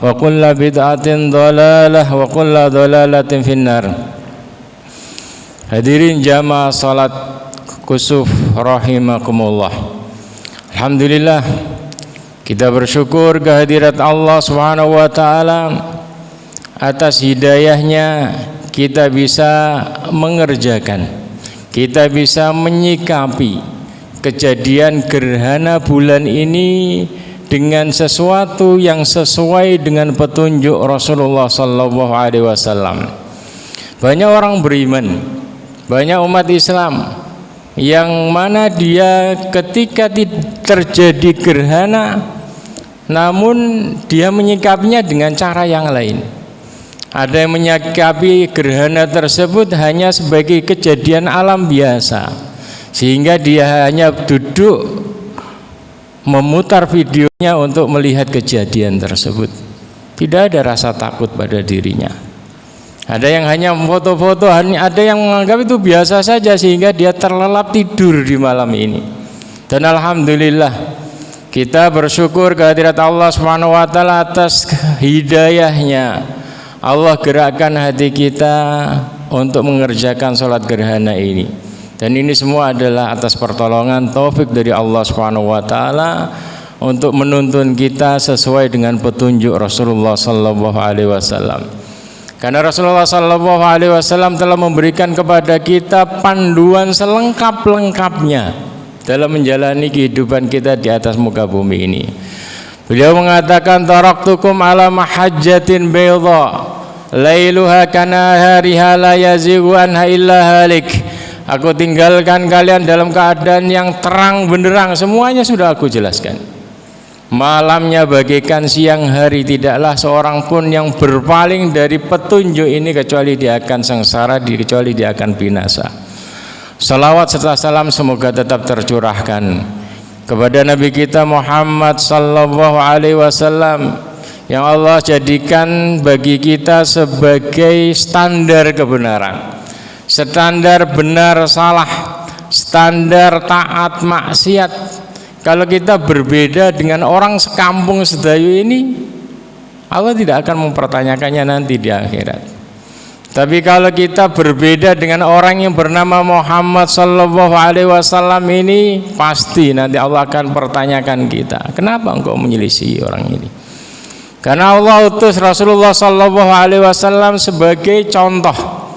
wa kullu bid'atin dhalalah wa kullu dhalalatin finnar. Hadirin jamaah salat kusuf rahimakumullah. Alhamdulillah, kita bersyukur kehadirat Allah Subhanahu wa taala atas hidayahnya kita bisa mengerjakan, kita bisa menyikapi kejadian gerhana bulan ini dengan sesuatu yang sesuai dengan petunjuk Rasulullah sallallahu alaihi wasallam. Banyak orang beriman, banyak umat Islam yang mana dia ketika terjadi gerhana namun dia menyikapinya dengan cara yang lain. Ada yang menyikapi gerhana tersebut hanya sebagai kejadian alam biasa, sehingga dia hanya duduk memutar videonya untuk melihat kejadian tersebut. Tidak ada rasa takut pada dirinya. Ada yang hanya foto-foto, ada yang menganggap itu biasa saja sehingga dia terlelap tidur di malam ini. Dan alhamdulillah kita bersyukur kehadirat Allah Subhanahu wa taala atas hidayahnya. Allah gerakkan hati kita untuk mengerjakan sholat gerhana ini. Dan ini semua adalah atas pertolongan taufik dari Allah Subhanahu wa taala untuk menuntun kita sesuai dengan petunjuk Rasulullah sallallahu alaihi wasallam. Karena Rasulullah sallallahu alaihi wasallam telah memberikan kepada kita panduan selengkap-lengkapnya dalam menjalani kehidupan kita di atas muka bumi ini. Beliau mengatakan, taraktukum ala mahajjatin bayda lailuha kanahariha la yazighu anha illa halik. Aku tinggalkan kalian dalam keadaan yang terang benderang, semuanya sudah aku jelaskan. Malamnya bagaikan siang hari, tidaklah seorang pun yang berpaling dari petunjuk ini kecuali dia akan sengsara, kecuali dia akan binasa. Salawat serta salam semoga tetap tercurahkan kepada Nabi kita Muhammad sallallahu alaihi wasallam yang Allah jadikan bagi kita sebagai standar kebenaran, standar benar salah, standar taat maksiat. Kalau kita berbeda dengan orang sekampung sedayu ini, Allah tidak akan mempertanyakannya nanti di akhirat. Tapi kalau kita berbeda dengan orang yang bernama Muhammad sallallahu alaihi wasallam ini, pasti nanti Allah akan pertanyakan kita, kenapa engkau menyelisih orang ini? Karena Allah utus Rasulullah sallallahu alaihi wasallam sebagai contoh,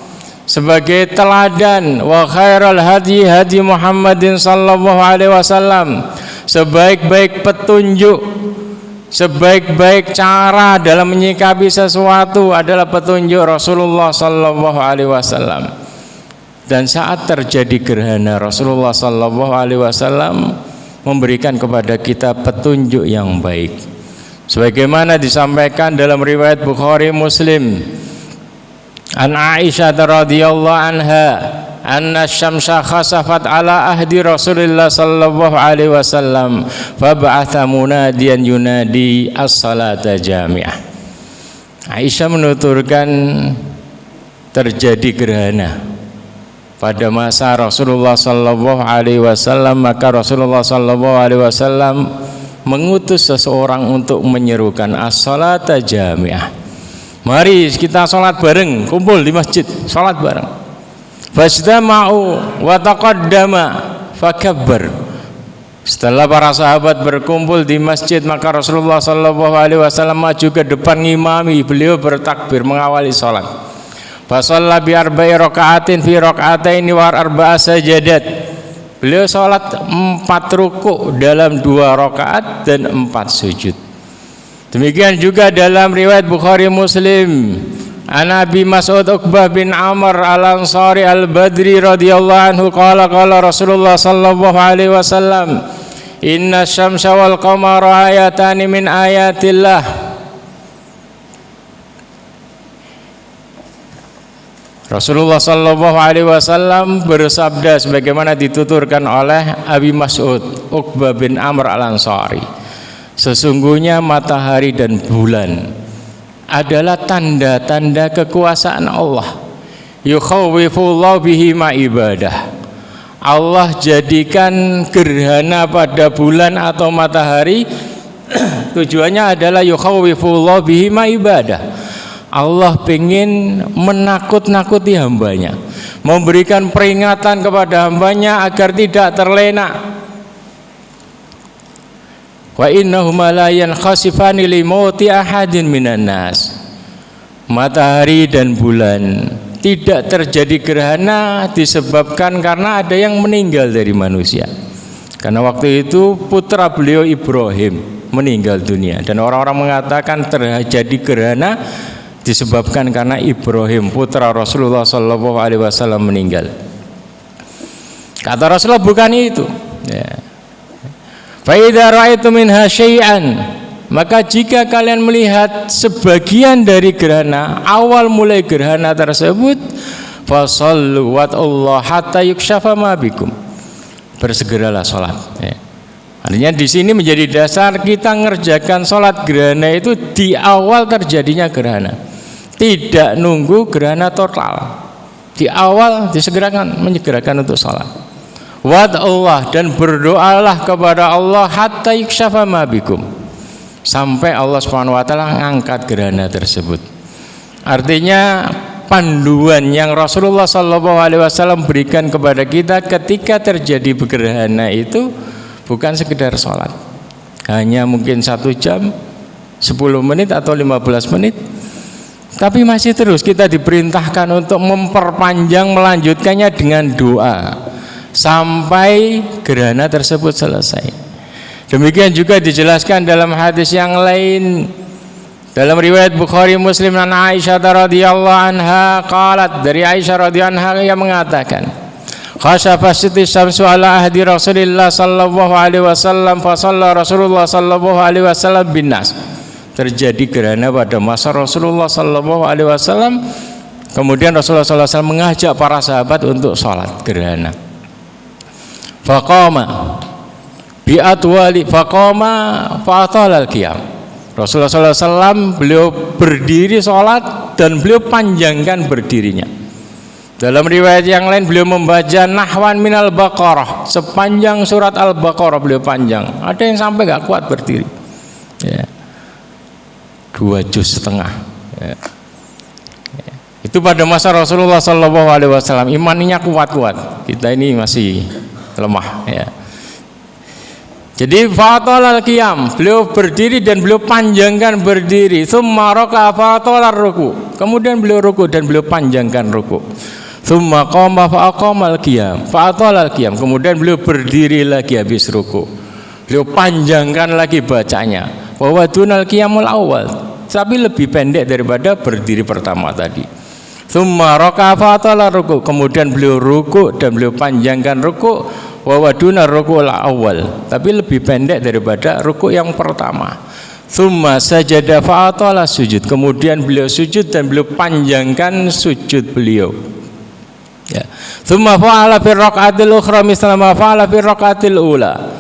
sebagai teladan. Wa khairal hadi hadi Muhammadin sallallahu alaihi wasallam. Sebaik-baik petunjuk, sebaik-baik cara dalam menyikapi sesuatu adalah petunjuk Rasulullah sallallahu alaihi wasallam. Dan saat terjadi gerhana, Rasulullah sallallahu alaihi wasallam memberikan kepada kita petunjuk yang baik. Sebagaimana disampaikan dalam riwayat Bukhari Muslim, an Aisyah radhiyallahu anha anna syamsa khasafat ala ahdi Rasulillah sallallahu alaihi wasallam fa ba'atha munadiyan yunadi as-salata jami'ah. Aisyah menuturkan terjadi gerhana pada masa Rasulullah sallallahu alaihi wasallam, maka Rasulullah sallallahu alaihi wasallam mengutus seseorang untuk menyerukan as-salata jami'ah. Mari kita sholat bareng, kumpul di masjid, sholat bareng. Fastama'u wa taqaddama fakabbar. Setelah para sahabat berkumpul di masjid, maka Rasulullah sallallahu alaihi wasallam maju ke depan ngimami, beliau bertakbir mengawali sholat. Fasalla bi arba'i raka'atin fi raka'ataini wa arba'a sajadat. Beliau sholat 4 rukuk dalam 2 rakaat dan 4 sujud. Demikian juga dalam riwayat Bukhari Muslim, an Abi Mas'ud Uqbah bin Amr al-Ansari al-Badri radhiyallahu anhu qala Rasulullah sallallahu alaihi wasallam, inna syamsa wal qamara ayatani min ayatillah. Rasulullah sallallahu alaihi wasallam bersabda sebagaimana dituturkan oleh Abi Mas'ud Uqbah bin Amr al-Ansari, sesungguhnya matahari dan bulan adalah tanda-tanda kekuasaan Allah. Yukhawwifullahu bihi ma ibadah. Allah jadikan gerhana pada bulan atau matahari tujuannya adalah yukhawwifullahu bihima ibadah. Allah ingin menakut-nakuti hambanya, memberikan peringatan kepada hambanya agar tidak terlena. Wa innahuma la yankhasifani li mauti ahadin minan nas. Matahari dan bulan tidak terjadi gerhana disebabkan karena ada yang meninggal dari manusia. Karena waktu itu putra beliau Ibrahim meninggal dunia, dan orang-orang mengatakan terjadi gerhana disebabkan karena Ibrahim putra Rasulullah SAW meninggal. Kata Rasulullah bukan itu. Fa idza ra'aitum minha syai'an, maka jika kalian melihat sebagian dari gerhana, awal mulai gerhana tersebut, fasallu wa Allah hatta yukshafa ma bikum, bersegeralah sholat. Artinya di sini menjadi dasar kita ngerjakan sholat gerhana itu di awal terjadinya gerhana, tidak nunggu gerhana total. Di awal disegerakan, menyegerakan untuk sholat. Wad Allah, dan berdoalah kepada Allah hatta yukshafa ma bikum, sampai Allah Subhanahu wa taala mengangkat gerhana tersebut. Artinya panduan yang Rasulullah SAW berikan kepada kita ketika terjadi gerhana itu bukan sekedar sholat, hanya mungkin 1 jam, 10 menit atau 15 menit, tapi masih terus kita diperintahkan untuk memperpanjang, melanjutkannya dengan doa sampai gerhana tersebut selesai. Demikian juga dijelaskan dalam hadis yang lain dalam riwayat Bukhari Muslim dan Aisyah radhiyallahu anha qalat, dari Aisyah radhiyallahu anha yang mengatakan, khashafatis syamsu ala ahdi Rasulillah sallallahu alaihi wasallam fa shalla Rasulullah sallallahu alaihi wasallam binnas. Terjadi gerhana pada masa Rasulullah sallallahu alaihi wasallam, kemudian Rasulullah sallallahu alaihi wasallam mengajak para sahabat untuk salat gerhana. Faqama bi'atwali faqama fa'atalal qiyam. Rasulullah SAW beliau berdiri sholat dan beliau panjangkan berdirinya. Dalam riwayat yang lain beliau membaca nahwan minal baqarah, sepanjang surat al-baqarah beliau panjang. Ada yang sampai gak kuat berdiri, 2,5 juz. Itu pada masa Rasulullah SAW. Imannya kuat-kuat, kita ini masih lemah, Jadi fatalal qiyam, beliau berdiri dan beliau panjangkan berdiri. Tsumma raka'a fatalar ruku, kemudian beliau ruku dan beliau panjangkan ruku. Tsumma qama fa aqamal qiyam, fatalal qiyam, kemudian beliau berdiri lagi habis ruku. Beliau panjangkan lagi bacanya. Wa wadunal qiyamul awal, tapi lebih pendek daripada berdiri pertama tadi. Tsumma raka'a fatalar ruku, kemudian beliau ruku dan beliau panjangkan ruku. Wa waduna rukul awal, tapi lebih pendek daripada rukuk yang pertama. Tsumma sajada fa'atala sujud, kemudian beliau sujud dan beliau panjangkan sujud beliau. Tsumma fa'ala fi raq'atil ukhra misla ma fa'ala fi raq'atil ula.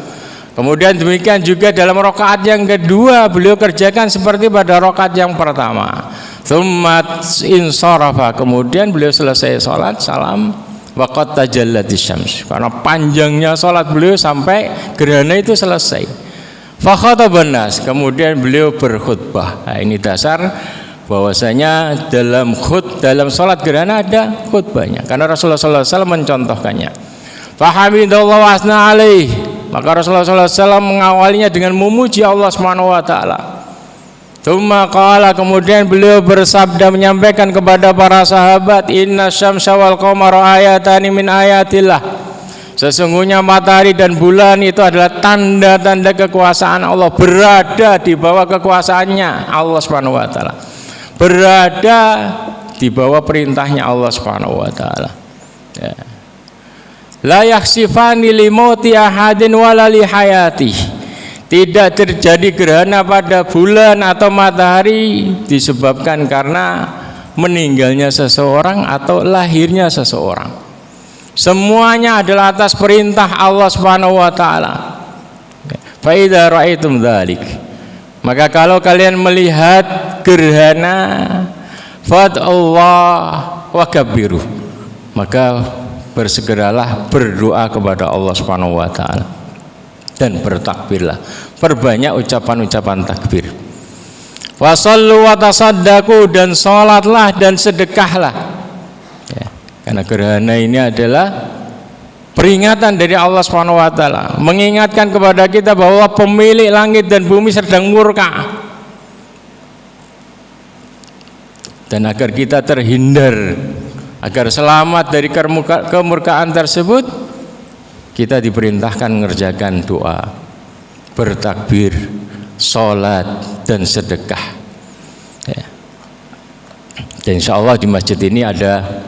Kemudian demikian juga dalam rakaat yang kedua beliau kerjakan seperti pada rakaat yang pertama. Tsumma insarafa, kemudian beliau selesai salat salam. Waqat tajallatis syams, karena panjangnya salat beliau sampai gerhana itu selesai. Fa khataban nas, kemudian beliau berkhutbah. Nah, ini dasar bahwasanya dalam salat gerhana ada khutbahnya, karena Rasulullah SAW mencontohkannya. Fa hamidallahu wa asna alaih, maka Rasulullah SAW mengawalinya dengan memuji Allah Subhanahu wa taala. Tsumma qala, kemudian beliau bersabda menyampaikan kepada para sahabat, inna syamsa wal qamara ayatani min ayatillah, sesungguhnya matahari dan bulan itu adalah tanda-tanda kekuasaan Allah, berada di bawah kekuasaannya Allah Subhanahu wa taala, berada di bawah perintahnya Allah Subhanahu wa taala. La yakhsifani li mauti ahadin wala li hayatihi, tidak terjadi gerhana pada bulan atau matahari disebabkan karena meninggalnya seseorang atau lahirnya seseorang. Semuanya adalah atas perintah Allah Subhanahu wa taala. Fa idza ra'aitum dzalik, maka kalau kalian melihat gerhana, fad'allah wa kabbiru, maka bersegeralah berdoa kepada Allah Subhanahu wa taala dan bertakbirlah. perbanyak ucapan-ucapan takbir. Wasallu wa tasaddaqu, dan sholatlah dan sedekahlah. Ya, karena gerhana ini adalah peringatan dari Allah Subhanahu wa taala, mengingatkan kepada kita bahwa pemilik langit dan bumi sedang murka. Dan agar kita terhindar, agar selamat dari kemurkaan tersebut, kita diperintahkan mengerjakan doa, bertakbir, sholat, dan sedekah. Ya. Dan insya Allah di masjid ini ada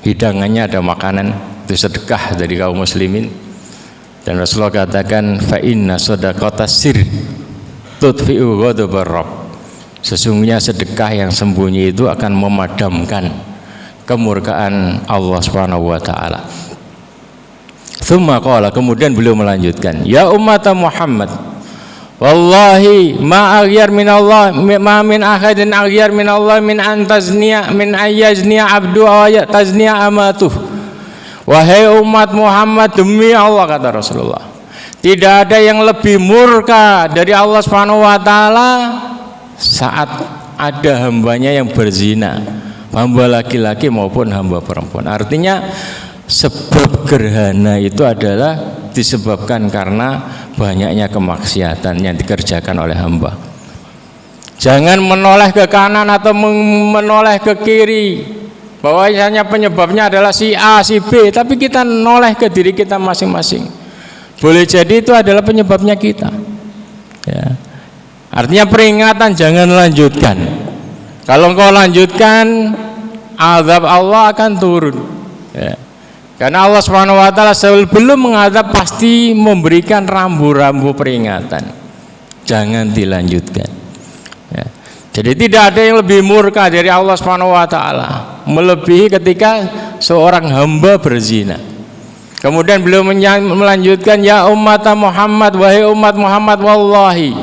hidangannya, ada makanan, itu sedekah dari kaum muslimin. Dan Rasulullah katakan, fa inna shadaqatas sir tudfi'u ghadabar rabb. Sesungguhnya sedekah yang sembunyi itu akan memadamkan kemurkaan Allah Subhanahu wa taala. Tsumma qala, kemudian beliau melanjutkan, ya umat Muhammad, wallahi ma aghyar min Allah, ma min ahadin aghyar min Allah min antazniya min ayyazniya abdu ayat tazniya amatuh. Wahai umat Muhammad, demi Allah, kata Rasulullah, tidak ada yang lebih murka dari Allah Subhanahu wa taala saat ada hambanya yang berzina, hamba laki-laki maupun hamba perempuan. Artinya sebab gerhana itu adalah disebabkan karena banyaknya kemaksiatan yang dikerjakan oleh hamba. Jangan menoleh ke kanan atau menoleh ke kiri bahwasanya penyebabnya adalah si A, si B, tapi kita noleh ke diri kita masing-masing. Boleh jadi itu adalah penyebabnya kita. Ya. Artinya peringatan, jangan lanjutkan. Kalau engkau lanjutkan, azab Allah akan turun. Ya. Karena Allah Subhanahu wa taala sebelum mengadab pasti memberikan rambu-rambu peringatan. Jangan dilanjutkan. Ya. Jadi tidak ada yang lebih murka dari Allah Subhanahu wa taala, melebihi ketika seorang hamba berzina. Kemudian beliau melanjutkan, ya umat Muhammad, wahai umat Muhammad, wallahi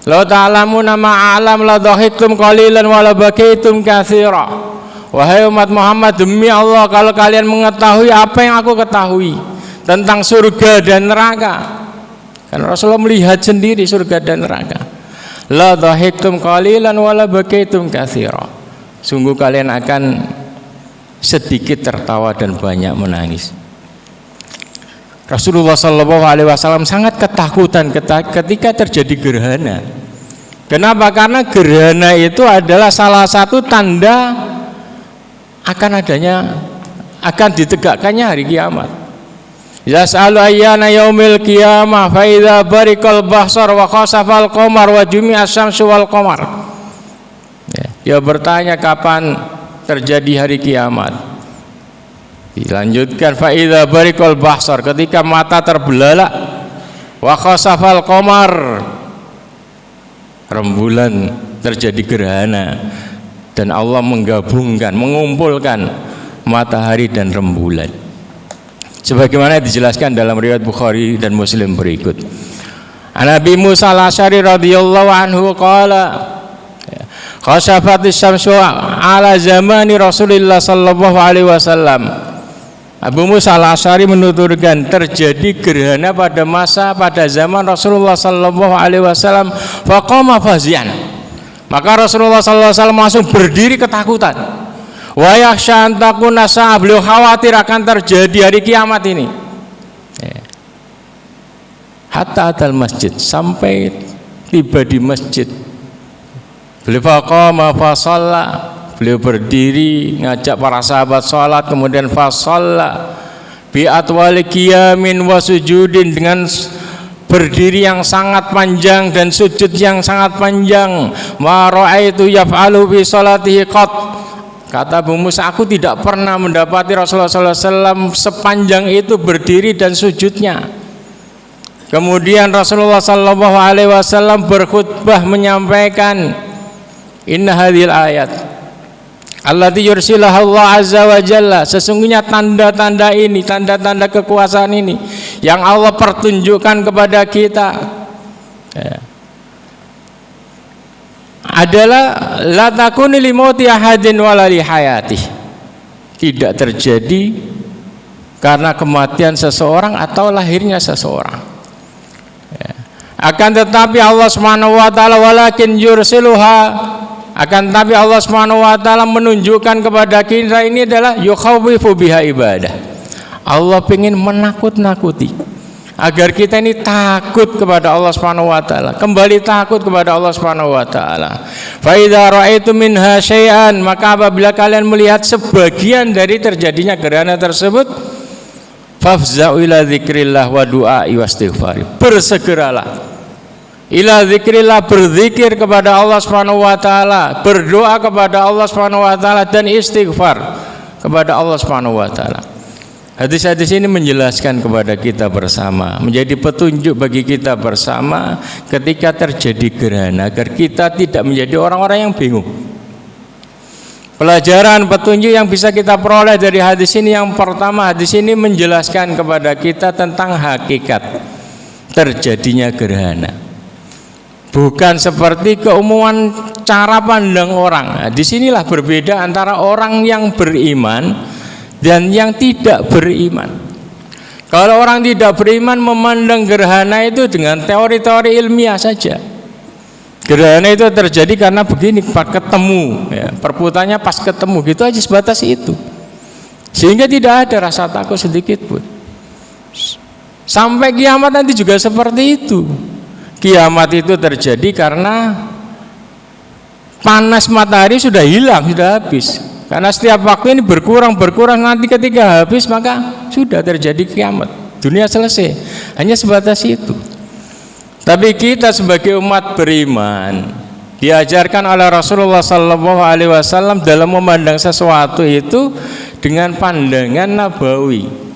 la ta'lamuna ma a'lam la dhahiktum qalilan wa la bakaitum katsira. Wahai umat Muhammad, demi Allah, kalau kalian mengetahui apa yang aku ketahui tentang surga dan neraka, karena Rasulullah melihat sendiri surga dan neraka, la dhahiktum qalilan wa la bakaitum katsira. Sungguh kalian akan sedikit tertawa dan banyak menangis. Rasulullah SAW sangat ketakutan ketika terjadi gerhana. Kenapa? Karena gerhana itu adalah salah satu tanda akan ditegakkannya hari kiamat. Yas'alu ayyana yaumil qiyamah fa idza barikal bahsar wa khasafal qamar wa jumi'as syamsu wal qamar. Dia bertanya kapan terjadi hari kiamat. Dilanjutkan, fa idza barikal bahsar, ketika mata terbelalak, wa khasafal qamar, rembulan, terjadi gerhana, dan Allah menggabungkan, mengumpulkan matahari dan rembulan. Sebagaimana dijelaskan dalam riwayat Bukhari dan Muslim berikut. An Abi Musa al-Asy'ari radhiyallahu anhu qala, khashafatis syamsu ala zamani Rasulillah sallallahu alaihi wasallam. Abu Musa al-Asy'ari menuturkan, terjadi gerhana pada zaman Rasulullah sallallahu alaihi wasallam, faqama fazian. Maka Rasulullah sallallahu alaihi wasallam langsung berdiri ketakutan. Wa yakhsha an takuna sa'ah, beliau khawatir akan terjadi hari kiamat ini. Hatta atal masjid, sampai tiba di masjid. Beliau faqama fa shalla, beliau berdiri ngajak para sahabat sholat, kemudian fasalla bi atwali qiyamin wa sujudin, dengan berdiri yang sangat panjang dan sujud yang sangat panjang. Ma ra'aitu yaf'alu bi sholatihi qat. Kata Abu Musa, aku tidak pernah mendapati Rasulullah SAW sepanjang itu berdiri dan sujudnya. Kemudian Rasulullah SAW berkhutbah menyampaikan, inna hadhil ayat allati yursilah Allah azza wa jalla, sesungguhnya tanda-tanda ini, tanda-tanda kekuasaan ini yang Allah pertunjukkan kepada kita adalah la takuni li mauti ahadin wala li hayati, tidak terjadi karena kematian seseorang atau lahirnya seseorang. Akan tetapi Allah Subhanahu wa taala walakin yursiluha, akan tetapi Allah Subhanahu wa taala menunjukkan kepada kita ini adalah yukhawifu biha ibadah. Allah ingin menakut-nakuti agar kita ini takut kepada Allah Subhanahu wa taala, kembali takut kepada Allah Subhanahu wa taala. Fa idza ra'aitum minha syai'an, maka apabila kalian melihat sebagian dari terjadinya gerhana tersebut, fafza'u ila dzikrillah wa du'a'i wastighfar. Bersegeralah ila dzikrillah, berzikir kepada Allah Subhanahu wa taala, berdoa kepada Allah Subhanahu wa taala dan istighfar kepada Allah Subhanahu wa taala. Hadis-hadis ini menjelaskan kepada kita bersama, menjadi petunjuk bagi kita bersama ketika terjadi gerhana, agar kita tidak menjadi orang-orang yang bingung. Pelajaran petunjuk yang bisa kita peroleh dari hadis ini, yang pertama, hadis ini menjelaskan kepada kita tentang hakikat terjadinya gerhana. Bukan seperti keumuman cara pandang orang. Nah, disinilah berbeda antara orang yang beriman dan yang tidak beriman. Kalau orang tidak beriman memandang gerhana itu dengan teori-teori ilmiah saja. Gerhana itu terjadi karena begini, pas ketemu, ya, perputaannya pas ketemu, gitu aja, sebatas itu. Sehingga tidak ada rasa takut sedikit pun. Sampai kiamat nanti juga seperti itu. Kiamat itu terjadi karena panas matahari sudah hilang, sudah habis. Karena setiap waktu ini berkurang, nanti ketika habis maka sudah terjadi kiamat. Dunia selesai. Hanya sebatas itu. Tapi kita sebagai umat beriman diajarkan oleh Rasulullah SAW dalam memandang sesuatu itu dengan pandangan nabawi.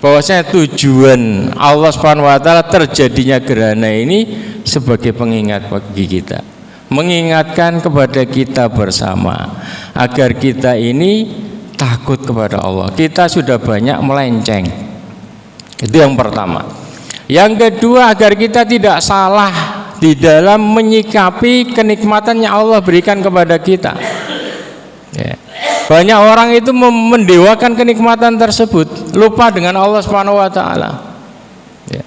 Bahwasanya tujuan Allah Subhanahu wa taala terjadinya gerhana ini sebagai pengingat bagi kita, mengingatkan kepada kita bersama agar kita ini takut kepada Allah. Kita sudah banyak melenceng. Itu yang pertama. Yang kedua, agar kita tidak salah di dalam menyikapi kenikmatan yang Allah berikan kepada kita. Ya. Banyak orang itu mendewakan kenikmatan tersebut, lupa dengan Allah Subhanahu wa taala. Ya.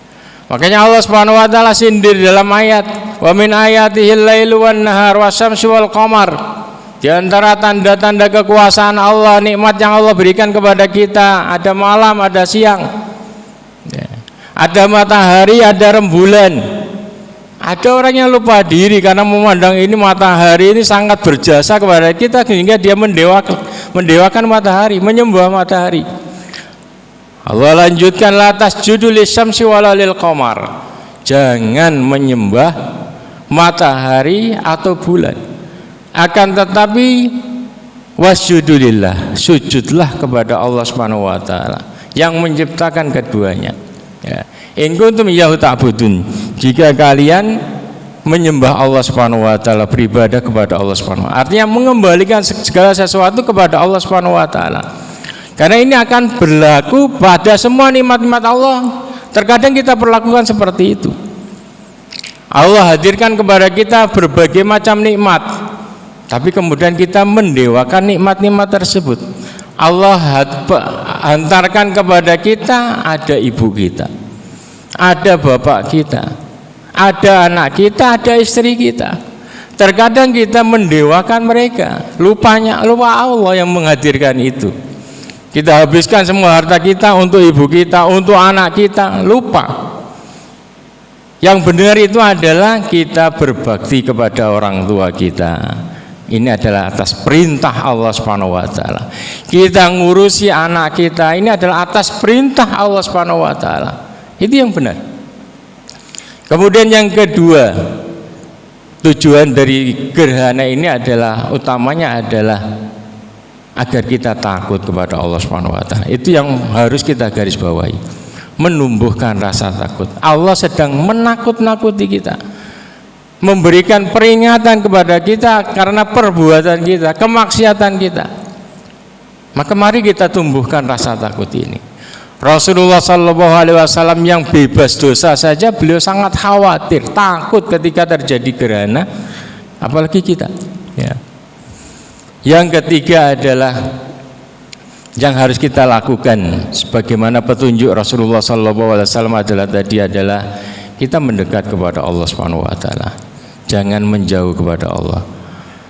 Makanya Allah Subhanahu wa taala sindir dalam ayat, "Wa min ayatihil lailu wan nahar wasyamsu wal qamar." Di antara tanda-tanda kekuasaan Allah, nikmat yang Allah berikan kepada kita, ada malam, ada siang. Ya. Ada matahari, ada rembulan. Ada orang yang lupa diri karena memandang ini matahari ini sangat berjasa kepada kita, sehingga dia mendewakan matahari, menyembah matahari. Allah lanjutkan, la tasjudu lisyamsi wala lil qamar. Jangan menyembah matahari atau bulan. Akan tetapi wasjudulillah, sujudlah kepada Allah Subhanahu wa taala yang menciptakan keduanya. Ya. In kuntum iyyahu ta'budun, jika kalian menyembah Allah Subhanahu wa taala, beribadah kepada Allah Subhanahu wa taala, artinya mengembalikan segala sesuatu kepada Allah Subhanahu wa taala. Karena ini akan berlaku pada semua nikmat-nikmat Allah. Terkadang kita perlakukan seperti itu. Allah hadirkan kepada kita berbagai macam nikmat, tapi kemudian kita mendewakan nikmat-nikmat tersebut. Allah hantarkan kepada kita, ada ibu kita, ada bapak kita, ada anak kita, ada istri kita. Terkadang kita mendewakan mereka, lupa Allah yang menghadirkan itu. Kita habiskan semua harta kita untuk ibu kita, untuk anak kita, lupa. Yang benar itu adalah kita berbakti kepada orang tua kita. Ini adalah atas perintah Allah Subhanahu wa taala. Kita ngurusi anak kita, ini adalah atas perintah Allah Subhanahu wa taala. Itu yang benar. Kemudian yang kedua, tujuan dari gerhana ini adalah, utamanya adalah agar kita takut kepada Allah Subhanahu wa taala. Itu yang harus kita garis bawahi. Menumbuhkan rasa takut. Allah sedang menakut-nakuti kita, memberikan peringatan kepada kita karena perbuatan kita, kemaksiatan kita. Maka mari kita tumbuhkan rasa takut ini. Rasulullah SAW yang bebas dosa saja beliau sangat khawatir, takut ketika terjadi gerhana, apalagi kita. Ya. Yang ketiga adalah yang harus kita lakukan sebagaimana petunjuk Rasulullah SAW adalah kita mendekat kepada Allah Subhanahu wa taala. Jangan menjauh kepada Allah.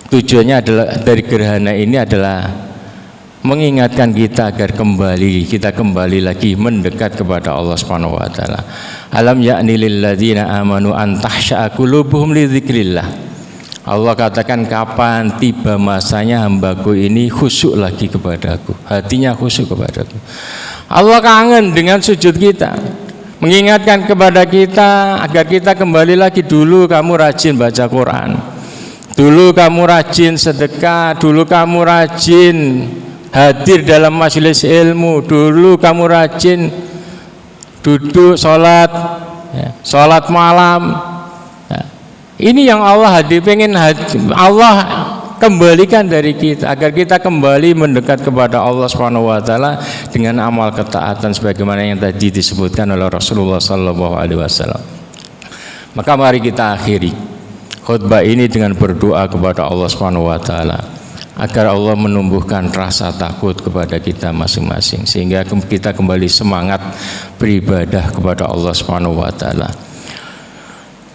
Tujuannya adalah dari gerhana ini adalah mengingatkan kita agar kita kembali lagi mendekat kepada Allah Subhanahu wa taala. Alam ya'ni lil ladzina amanu an tahsha'a qulubuhum li dzikrillah. Allah katakan, kapan tiba masanya hambaku ini khusyuk lagi kepadaku, hatinya khusyuk kepadaku. Allah kangen dengan sujud kita, mengingatkan kepada kita agar kita kembali lagi. Dulu kamu rajin baca Quran, dulu kamu rajin sedekah, dulu kamu rajin hadir dalam majelis ilmu, dulu kamu rajin duduk sholat, sholat malam. Ini yang Allah Allah kembalikan dari kita agar kita kembali mendekat kepada Allah Subhanahu wa taala dengan amal ketaatan sebagaimana yang tadi disebutkan oleh Rasulullah sallallahu alaihi wasallam. Maka mari kita akhiri khutbah ini dengan berdoa kepada Allah Subhanahu wa taala agar Allah menumbuhkan rasa takut kepada kita masing-masing sehingga kita kembali semangat beribadah kepada Allah Subhanahu wa taala.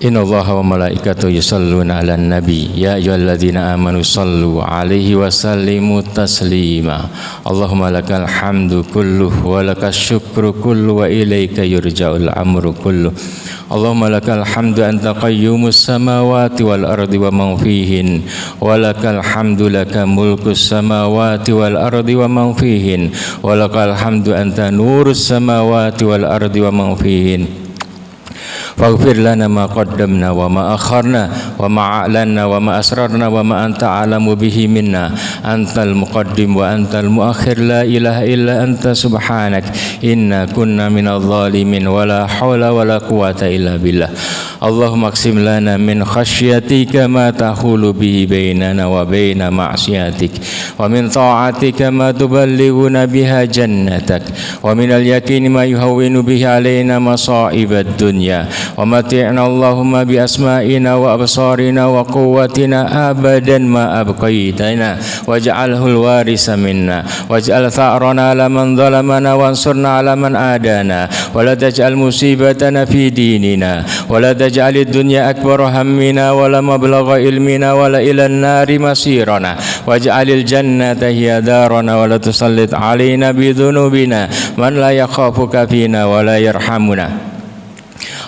Innallaha wa malaikatahu yusholluna 'alan nabi ya ayyuhalladzina amanu shallu 'alaihi wa sallimu taslima. Allahumma lakal hamdu kulluh wa lakas syukru kulluh wa ilaika yurja'ul amru kulluh. Allahumma lakal hamdu anta qayyumus samawati wal ardi wa man fihin wa lakal hamdu laka mulkus samawati wal ardi wa man fihin wa lakal hamdu anta nurus samawati wal ardi wa man fihin. Faghfir lana ma qaddamna wa ma akharna wa ma a'lanna wa ma asrarna wa ma anta a'lamu bihi minna. Antal muqaddim wa antal muakhir, la ilaha illa anta subhanak inna kunna minadh dhalimin wa la hawla wa la quwata illa billah. Allahumma aqsim lana min khasyatika ma tahulu bihi bainana wa baina ma'siyatik wa min ta'atika ma tuballighuna biha jannatak wa min al-yaqini ma yuhawwinu bihi alaina masa'ibad dunya wa mati'na Allahumma bi asma'ina wa absarina wa quwwatina abadan ma abqaitana waj'alhu al-warisa minna waj'al tha'rana 'ala man zalamana wansurna 'ala man adana wa la taj'al musibatana fi dinina wa la taj'al ad-dunya akbar hammina wa la mablagha ilmina wa la ila an-nari masirana waj'alil jannata hiya darana wa la tusallit 'alaina bi dhunubina man la yakhafuka fina wa la yarhamuna.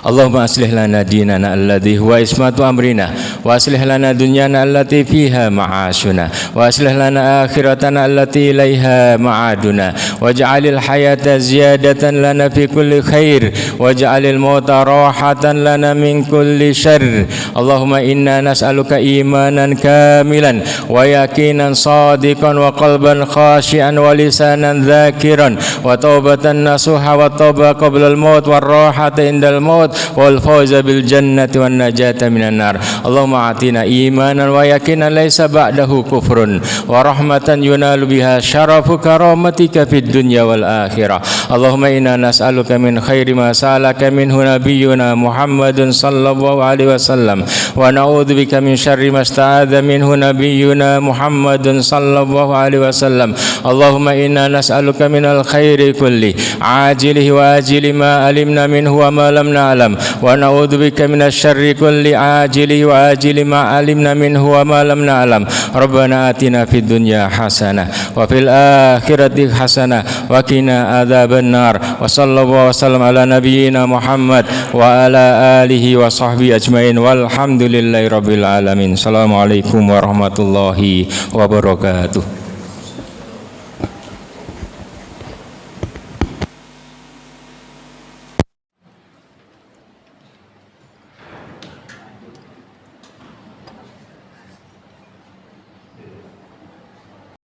Allahumma aslih lana dinana alladhi huwa ismatu amrina wa aslih lana dunyana allati fiha ma'ashuna wa aslih lana akhiratana allati ilaiha ma'aduna waj'alil hayata ziyadatan lana fi kulli khair waj'alil mauta rahatan lana min kulli syarr. Allahumma inna nas'aluka imanan kamilan wa yaqinan sadiqan wa qalban khashian wa lisanan dhakiran wa taubatan nasuha wa tauba qabla al-maut wa rahata indal maut wal fawza bil jannati wan najata minan nar. Allahumma atina imanan wa yaqinan laisa ba'dahu kufrun wa rahmatan yunalu biha syarafu karamatika fid dunya wal akhirah. Allahumma inna nas'aluka min khairi ma sa'alaka minhu nabiyyuna Muhammadun sallallahu alaihi wasallam wa na'udzubika min syarri ma sta'adza minhu nabiyyuna Muhammadun sallallahu alaihi wasallam. Allahumma inna nas'aluka minal khairi kulli ajilihi wa ajili ma alimna minhu wa ma lam na'lam wa na'udzubika minasyarri kulli ajili wa ajili ma alimna minhu wa ma lam na'lam. Rabbana atina fid dunya hasanah wa fil akhirati hasanah wa qina adzabannar. Wa sallallahu wasallam ala nabiyyina Muhammad wa ala alihi wa sahbihi ajmain walhamdulillahi rabbil alamin. Assalamualaikum warahmatullahi wabarakatuh.